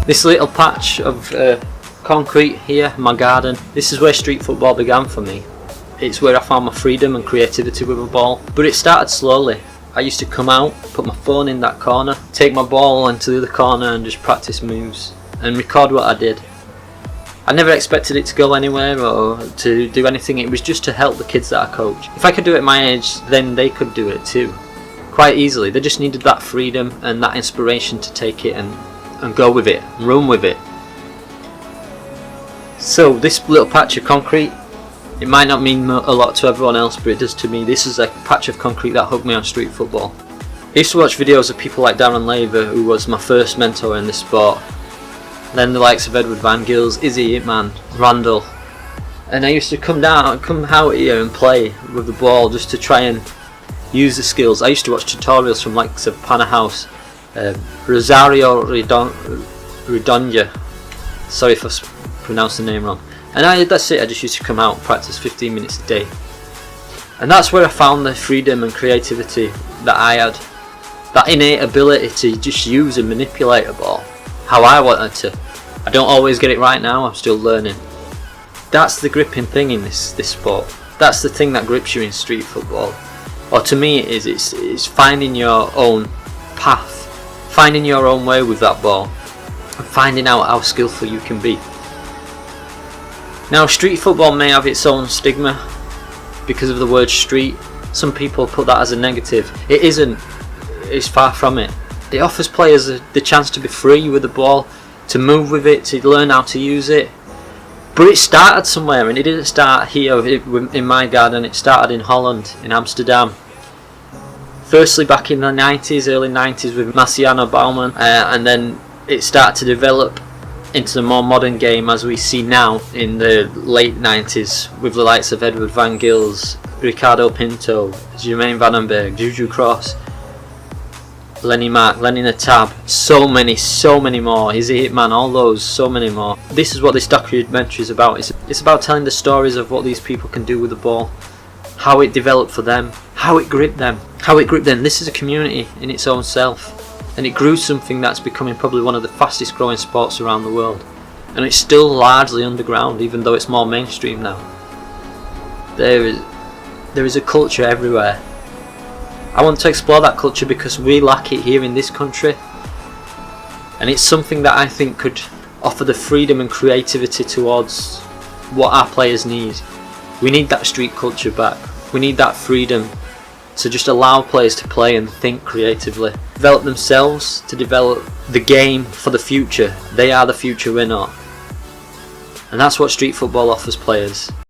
This little patch of concrete here, my garden, this is where street football began for me. It's where I found my freedom and creativity with a ball. But it started slowly. I used to come out, put my phone in that corner, take my ball into the other corner and just practice moves and record what I did. I never expected it to go anywhere or to do anything. It was just to help the kids that I coach. If I could do it at my age, then they could do it too. Quite easily. They just needed that freedom and that inspiration to take it and go with it, and run with it. So this little patch of concrete, it might not mean a lot to everyone else, but it does to me. This is a patch of concrete that hooked me on street football. I used to watch videos of people like Darren Laver, who was my first mentor in this sport. Then the likes of Edward Van Gils, Izzy Hitman, Randall. And I used to come out here and play with the ball just to try and use the skills. I used to watch tutorials from likes of Pana House, Rosario Redonja. Sorry if I pronounced the name wrong. And that's it, I just used to come out and practice 15 minutes a day. And that's where I found the freedom and creativity that I had. That innate ability to just use and manipulate a ball how I wanted to. I don't always get it right now, I'm still learning. That's the gripping thing in this sport. That's the thing that grips you in street football. Or to me it is, it's finding your own path, finding your own way with that ball, and finding out how skillful you can be. Now street football may have its own stigma because of the word street. Some people put that as a negative. It isn't, it's far from it. It offers players the chance to be free with the ball, to move with it, to learn how to use it. But it started somewhere, and it didn't start here in my garden. It started in Holland, in Amsterdam. Firstly back in the 90s, early 90s with Marciano Bouwman, and then it started to develop into the more modern game as we see now in the late 90s with the likes of Edward Van Gils, Ricardo Pinto, Jermaine Vandenberg, Juju Cross, Lenny Mark, Lenny Natab, so many more, Izzy Hitman, all those, so many more. This is what this documentary is about. It's about telling the stories of what these people can do with the ball, how it developed for them, how it gripped them. This is a community in its own self, and it grew something that's becoming probably one of the fastest growing sports around the world. And it's still largely underground, even though it's more mainstream now. There is a culture everywhere. I want to explore that culture because we lack it here in this country, and it's something that I think could offer the freedom and creativity towards what our players need. We need that street culture back. We need that freedom to just allow players to play and think creatively, develop themselves, to develop the game for the future. They are the future, we're not. And that's what street football offers players.